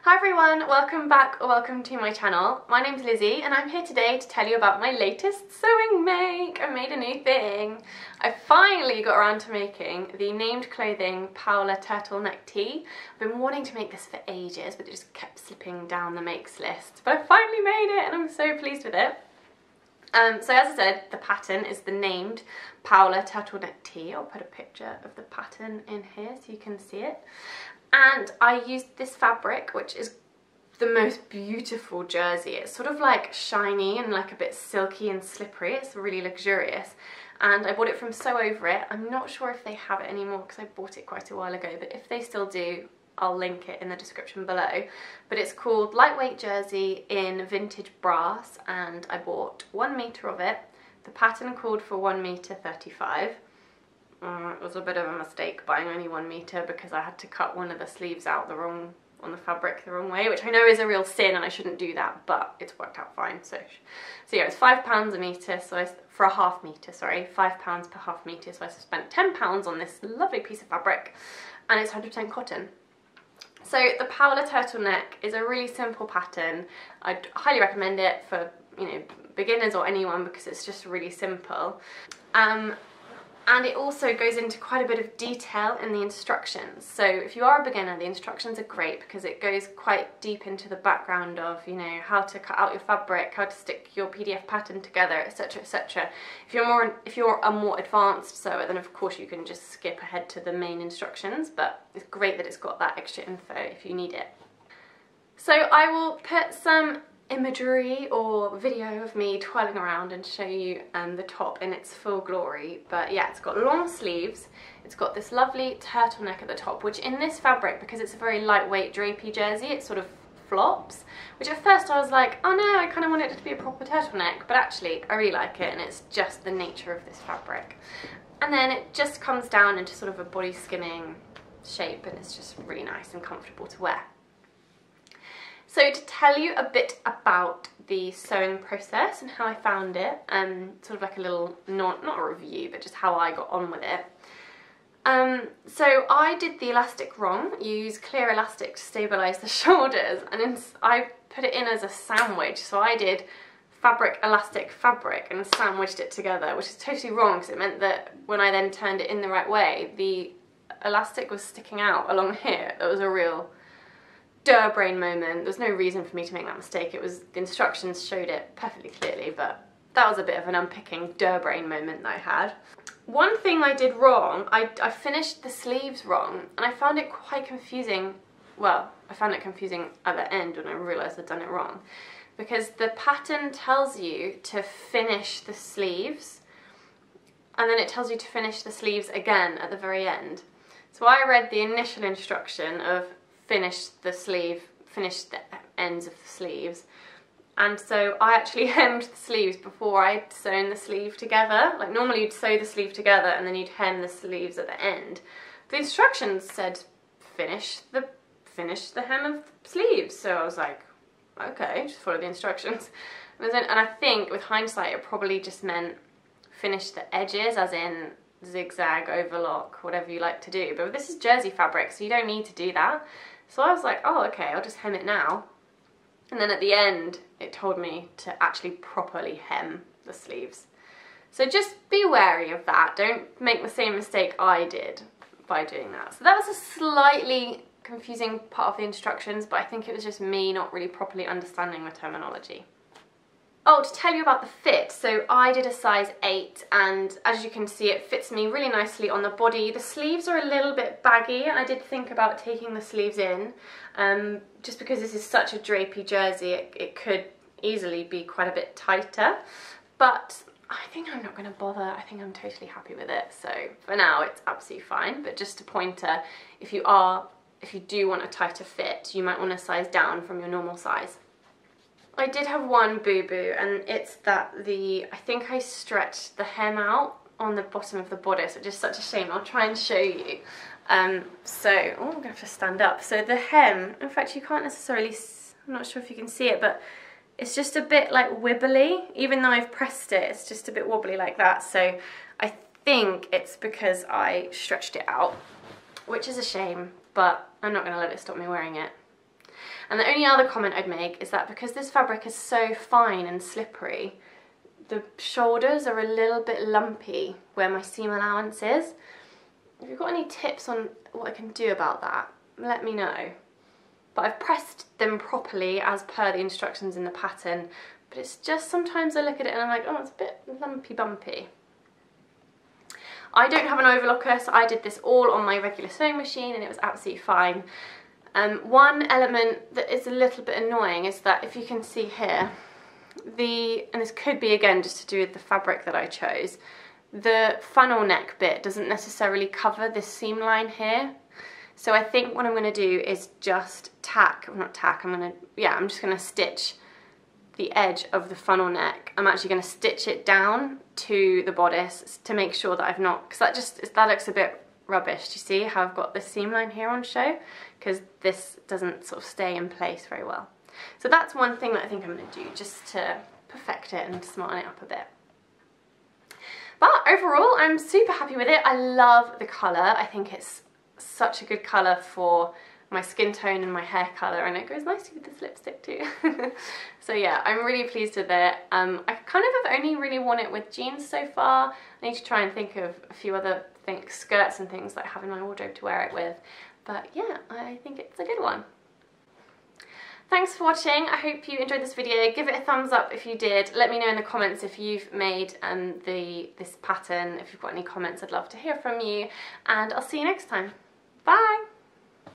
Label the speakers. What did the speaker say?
Speaker 1: Hi everyone, welcome back or welcome to my channel. My name's Lizzie and I'm here today to tell you about my latest sewing make. I made a new thing. I finally got around to making the named clothing Paola Turtleneck tee. I've been wanting to make this for ages but it just kept slipping down the makes list. But I finally made it and I'm so pleased with it. So as I said, the pattern is the named Paola Turtleneck tee. I'll put a picture of the pattern in here so you can see it. And I used this fabric, which is the most beautiful jersey. It's sort of like shiny and like a bit silky and slippery. It's really luxurious. And I bought it from Sew Over It. I'm not sure if they have it anymore because I bought it quite a while ago, but if they still do, I'll link it in the description below. But it's called Lightweight Jersey in Vintage Brass, and I bought 1 meter of it. The pattern called for 1 meter 35. It was a bit of a mistake buying only 1 meter because I had to cut one of the sleeves out on the fabric the wrong way, which I know is a real sin and I shouldn't do that, but it's worked out fine. So yeah, it's £5 a meter, so for a half meter, sorry, £5 per half meter. So I spent £10 on this lovely piece of fabric, and it's 100% cotton. So the Paola Turtleneck is a really simple pattern. I'd highly recommend it for, you know, beginners or anyone because it's just really simple. And it also goes into quite a bit of detail in the instructions. So if you are a beginner, the instructions are great because it goes quite deep into the background of, you know, how to cut out your fabric, how to stick your PDF pattern together, etc, etc. If you're a more advanced sewer, then of course you can just skip ahead to the main instructions, but it's great that it's got that extra info if you need it. So I will put some imagery or video of me twirling around and show you the top in its full glory. But yeah, it's got long sleeves, it's got this lovely turtleneck at the top, which in this fabric, because it's a very lightweight drapey jersey, it sort of flops, which at first I was like, oh no, I kind of want it to be a proper turtleneck, but actually I really like it and it's just the nature of this fabric. And then it just comes down into sort of a body skimming shape and it's just really nice and comfortable to wear. So to tell you a bit about the sewing process and how I found it, sort of like a little, not a review, but just how I got on with it. So I did the elastic wrong. You use clear elastic to stabilise the shoulders, and I put it in as a sandwich. So I did fabric, elastic, fabric, and sandwiched it together, which is totally wrong because it meant that when I then turned it in the right way, the elastic was sticking out along here. That was a real brain moment. There's no reason for me to make that mistake. It was, the instructions showed it perfectly clearly, but that was a bit of an unpicking brain moment that I had. One thing I did wrong, I finished the sleeves wrong, and I found it quite confusing. Well, I found it confusing at the end when I realised I'd done it wrong, because the pattern tells you to finish the sleeves, and then it tells you to finish the sleeves again at the very end. So I read the initial instruction of finish the ends of the sleeves, and so I actually hemmed the sleeves before I'd sewn the sleeve together. Like normally you'd sew the sleeve together and then you'd hem the sleeves at the end. The instructions said finish the hem of the sleeves, so I was like, okay, just follow the instructions. And I think with hindsight it probably just meant finish the edges, as in zigzag, overlock, whatever you like to do, but this is jersey fabric so you don't need to do that. So I was like, oh okay, I'll just hem it now. And then at the end it told me to actually properly hem the sleeves. So just be wary of that, don't make the same mistake I did by doing that. So that was a slightly confusing part of the instructions, but I think it was just me not really properly understanding the terminology. Oh, to tell you about the fit, so I did a size 8, and as you can see it fits me really nicely on the body. The sleeves are a little bit baggy and I did think about taking the sleeves in, just because this is such a drapey jersey it could easily be quite a bit tighter, but I think I'm not going to bother. I think I'm totally happy with it, so for now it's absolutely fine. But just a pointer, if you do want a tighter fit, you might want to size down from your normal size. I did have one boo-boo, and it's that I think I stretched the hem out on the bottom of the bodice, which is such a shame. I'll try and show you. Oh, I'm gonna have to stand up. So the hem, in fact you can't necessarily, I'm not sure if you can see it, but it's just a bit like wibbly. Even though I've pressed it, it's just a bit wobbly like that. So I think it's because I stretched it out, which is a shame, but I'm not gonna let it stop me wearing it. And the only other comment I'd make is that because this fabric is so fine and slippery, the shoulders are a little bit lumpy where my seam allowance is. If you've got any tips on what I can do about that, let me know. But I've pressed them properly as per the instructions in the pattern, but it's just sometimes I look at it and I'm like, oh, it's a bit lumpy bumpy. I don't have an overlocker, so I did this all on my regular sewing machine and it was absolutely fine. One element that is a little bit annoying is that if you can see here, and this could be again just to do with the fabric that I chose, the funnel neck bit doesn't necessarily cover this seam line here. So I think what I'm going to do is just I'm just going to stitch the edge of the funnel neck. I'm actually going to stitch it down to the bodice to make sure that I've not, because that looks a bit rubbish. Do you see how I've got this seam line here on show? Because this doesn't sort of stay in place very well. So that's one thing that I think I'm going to do just to perfect it and smarten it up a bit. But overall, I'm super happy with it. I love the colour. I think it's such a good colour for my skin tone and my hair colour, and it goes nicely with this lipstick too. So yeah, I'm really pleased with it. I kind of have only really worn it with jeans so far. I need to try and think of a few other skirts and things that I have in my wardrobe to wear it with. But yeah, I think it's a good one. Thanks for watching. I hope you enjoyed this video. Give it a thumbs up if you did. Let me know in the comments if you've made this pattern. If you've got any comments, I'd love to hear from you. And I'll see you next time. Bye!